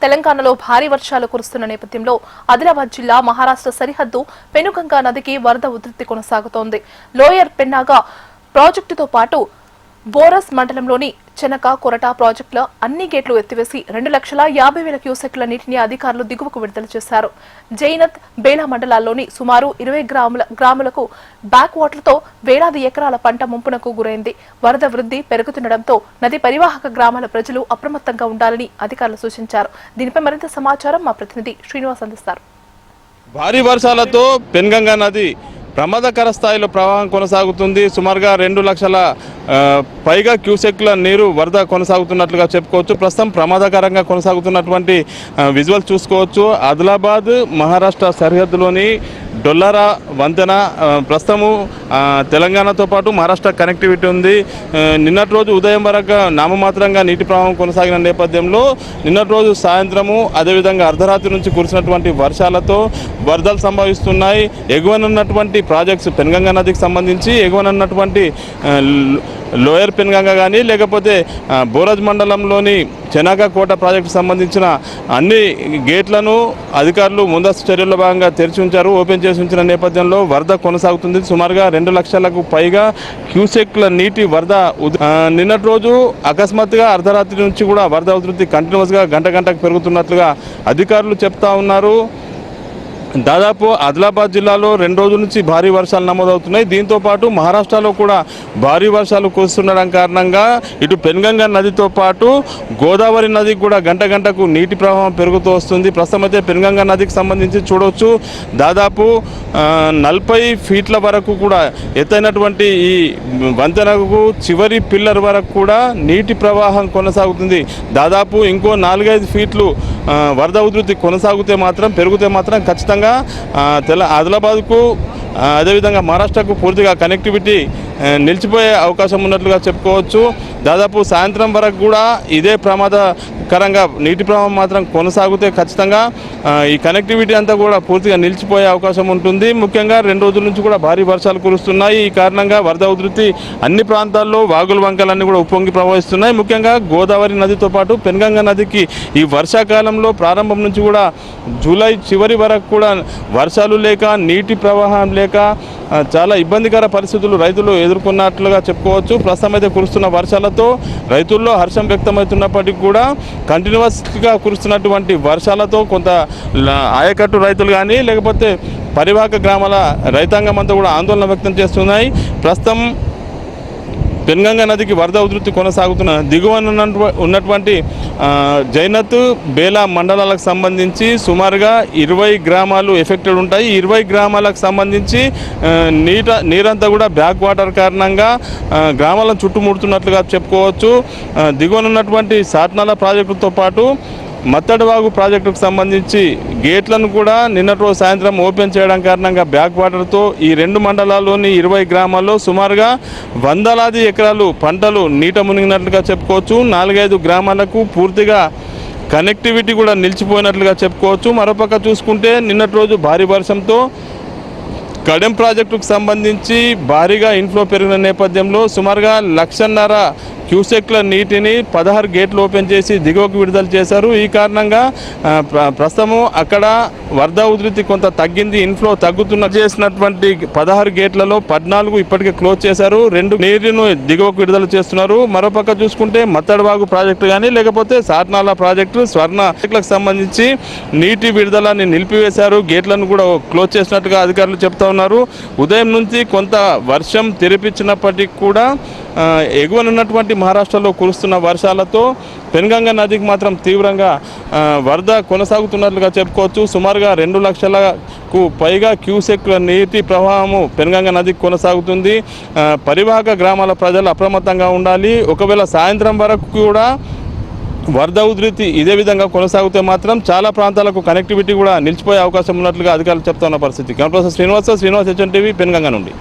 తెలంగాణలో భారీ వర్షాలు కురుస్తున్న నేపథ్యంలో ఆదిలాబాద్ జిల్లా మహారాష్ట్ర సరిహద్దు పెనుగంగా నదికి వరద ఉధృతి కొనసాగుతోంది. లోయర్ పెన్నాగా ప్రాజెక్టుతో పాటు బోరస్ మండలంలోని చెనక కొరట ప్రాజెక్టుల అన్ని గేట్లు ఎత్తివేసి 2,50,000 క్యూసెక్ల నీటిని అధికారులు దిగువకు విడుదల చేశారు. జైనత్ బేలా మండలాల్లోని సుమారు 20 గ్రామాలకు బ్యాక్ వాటర్తో వేలాది ఎకరాల పంట ముంపునకు గురైంది. వరద వృద్ధి పెరుగుతుండటంతో నది పరివాహక గ్రామాల ప్రజలు అప్రమత్తంగా ఉండాలని అధికారులు సూచించారు. దీనిపై మరింత సమాచారం మా ప్రతినిధి శ్రీనివాస్ అందిస్తారు. భారీ వర్షాలతో పెన్గంగా నది ప్రమాదకర స్థాయిలో ప్రవాహం కొనసాగుతుంది. సుమారుగా 2 లక్షల పైగా క్యూసెక్ల నీరు వరద కొనసాగుతున్నట్లుగా చెప్పుకోవచ్చు. ప్రస్తుతం ప్రమాదకరంగా కొనసాగుతున్నటువంటి విజువల్ చూసుకోవచ్చు. ఆదిలాబాద్ మహారాష్ట్ర సరిహద్దులోని డొల్లారా వంతెన ప్రస్తుతము తెలంగాణతో పాటు మహారాష్ట్ర కనెక్టివిటీ ఉంది. నిన్నటి రోజు ఉదయం వరకు నామమాత్రంగా నీటి ప్రవాహం కొనసాగిన నేపథ్యంలో నిన్నటి రోజు సాయంత్రము అదేవిధంగా అర్ధరాత్రి నుంచి కురిసినటువంటి వర్షాలతో వరదలు సంభవిస్తున్నాయి. ఎగువనున్నటువంటి ప్రాజెక్ట్స్ పెన్గంగా నదికి సంబంధించి ఎగువనున్నటువంటి లోయర్ పెన్గంగా కానీ లేకపోతే బోరజ్ మండలంలోని చెనాక కోట ప్రాజెక్టుకు సంబంధించిన అన్ని గేట్లను అధికారులు ముందస్తు చర్యల్లో భాగంగా తెరిచి ఉంచారు. ఓపెన్ చేసి ఉంచిన నేపథ్యంలో వరద కొనసాగుతుంది. సుమారుగా 2 లక్షలకు పైగా క్యూసెక్ల నీటి వరద నిన్నటి రోజు అకస్మాత్తుగా అర్ధరాత్రి నుంచి కూడా వరద ఉధృతి కంటిన్యూస్గా గంటకు పెరుగుతున్నట్లుగా అధికారులు చెప్తా ఉన్నారు. దాదాపు ఆదిలాబాద్ జిల్లాలో 2 రోజుల నుంచి భారీ వర్షాలు నమోదవుతున్నాయి. దీంతో పాటు మహారాష్ట్రలో కూడా భారీ వర్షాలు కురుస్తుండడం కారణంగా ఇటు పెన్గంగా నదితో పాటు గోదావరి నదికి కూడా గంటకు నీటి ప్రవాహం పెరుగుతూ వస్తుంది. ప్రస్తుతం అయితే పెన్గంగా నదికి సంబంధించి చూడవచ్చు దాదాపు 40 ఫీట్ల వరకు కూడా ఎత్తైనటువంటి ఈ వంతెనకు చివరి పిల్లర్ వరకు కూడా నీటి ప్రవాహం కొనసాగుతుంది. దాదాపు ఇంకో 4-5 ఫీట్లు వరద ఉధృతి పెరిగితే మాత్రం ఖచ్చితంగా ఆదిలాబాద్కు అదేవిధంగా మహారాష్ట్రకు పూర్తిగా కనెక్టివిటీ నిలిచిపోయే అవకాశం ఉన్నట్లుగా చెప్పుకోవచ్చు. దాదాపు సాయంత్రం వరకు కూడా ఇదే ప్రమాదకరంగా నీటి ప్రవాహం మాత్రం కొనసాగితే ఖచ్చితంగా ఈ కనెక్టివిటీ అంతా కూడా పూర్తిగా నిలిచిపోయే అవకాశం ఉంటుంది. ముఖ్యంగా 2 రోజుల నుంచి కూడా భారీ వర్షాలు కురుస్తున్నాయి. ఈ కారణంగా వరద ఉధృతి అన్ని ప్రాంతాల్లో వాగులు వంకలన్నీ కూడా ఉప్పొంగి ప్రవహిస్తున్నాయి. ముఖ్యంగా గోదావరి నదితో పాటు పెన్గంగా నదికి ఈ వర్షాకాలంలో ప్రారంభం నుంచి కూడా జూలై చివరి వరకు కూడా వర్షాలు లేక నీటి ప్రవాహం లేక చాలా ఇబ్బందికర పరిస్థితులు రైతులు ఎదుర్కొన్నట్లుగా చెప్పుకోవచ్చు. ప్రస్తుతం అయితే కురుస్తున్న వర్షాలతో రైతుల్లో హర్షం వ్యక్తమవుతున్నప్పటికీ కూడా కంటిన్యూస్గా కురుస్తున్నటువంటి వర్షాలతో కొంత ఆయకట్టు రైతులు కానీ లేకపోతే పరివాహక గ్రామాల రైతాంగం అంతా కూడా ఆందోళన వ్యక్తం చేస్తున్నాయి. ప్రస్తుతం పెన్గంగా నదికి వరద ఉధృతి కొనసాగుతున్న దిగువన ఉన్నటువంటి జైనత్ బేలా మండలాలకు సంబంధించి సుమారుగా 20 గ్రామాలు ఎఫెక్టెడ్ ఉంటాయి. 20 గ్రామాలకు సంబంధించి నీరంతా కూడా బ్యాక్ వాటర్ కారణంగా గ్రామాలను చుట్టుముడుతున్నట్లుగా చెప్పుకోవచ్చు. దిగువన ఉన్నటువంటి సాట్నాల ప్రాజెక్టుతో పాటు మత్తడివాగు ప్రాజెక్టుకు సంబంధించి గేట్లను కూడా నిన్నటి రోజు సాయంత్రం ఓపెన్ చేయడం కారణంగా బ్యాక్ వాటర్తో ఈ 2 మండలాల్లోని 20 గ్రామాల్లో సుమారుగా వందలాది ఎకరాలు పంటలు నీట మునిగినట్లుగా చెప్పుకోవచ్చు. 4-5 గ్రామాలకు పూర్తిగా కనెక్టివిటీ కూడా నిలిచిపోయినట్లుగా చెప్పుకోవచ్చు. మరోపక్క చూసుకుంటే నిన్నటి రోజు భారీ వర్షంతో కడెం ప్రాజెక్టుకు సంబంధించి భారీగా ఇన్ఫ్లో పెరిగిన నేపథ్యంలో సుమారుగా 1,50,000 క్యూసెక్ల నీటిని 16 గేట్లు ఓపెన్ చేసి దిగువకు విడుదల చేశారు. ఈ కారణంగా ప్రస్తుతము అక్కడ వరద ఉధృతి కొంత తగ్గింది. ఇన్ఫ్లో చేసినటువంటి 16 గేట్లలో 14 ఇప్పటికే క్లోజ్ చేశారు. 2 నీరును దిగువకు విడుదల చేస్తున్నారు. మరోపక్క చూసుకుంటే మత్తడివాగు ప్రాజెక్టు కానీ లేకపోతే సాట్నాల ప్రాజెక్టు స్వర్ణకు సంబంధించి నీటి విడుదలని నిలిపివేశారు. గేట్లను కూడా క్లోజ్ చేసినట్టుగా అధికారులు చెప్తా ఉన్నారు. ఉదయం నుంచి కొంత వర్షం తెరిపించినప్పటికీ కూడా ఎగువనున్నటువంటి మహారాష్ట్రలో కురుస్తున్న వర్షాలతో పెన్గంగా నదికి మాత్రం తీవ్రంగా వరద కొనసాగుతున్నట్లుగా చెప్పుకోవచ్చు. సుమారుగా 2 లక్షలకు పైగా క్యూసెక్ల నీటి ప్రవాహము పెన్గంగా నదికి కొనసాగుతుంది. పరివాహక గ్రామాల ప్రజలు అప్రమత్తంగా ఉండాలి. ఒకవేళ సాయంత్రం వరకు కూడా వరద ఉధృతి ఇదే విధంగా కొనసాగితే మాత్రం చాలా ప్రాంతాలకు కనెక్టివిటీ కూడా నిలిచిపోయే అవకాశం ఉన్నట్లుగా అధికారులు చెప్తున్న పరిస్థితి. శ్రీనివాస్ HNTV పెన్గంగా నుండి.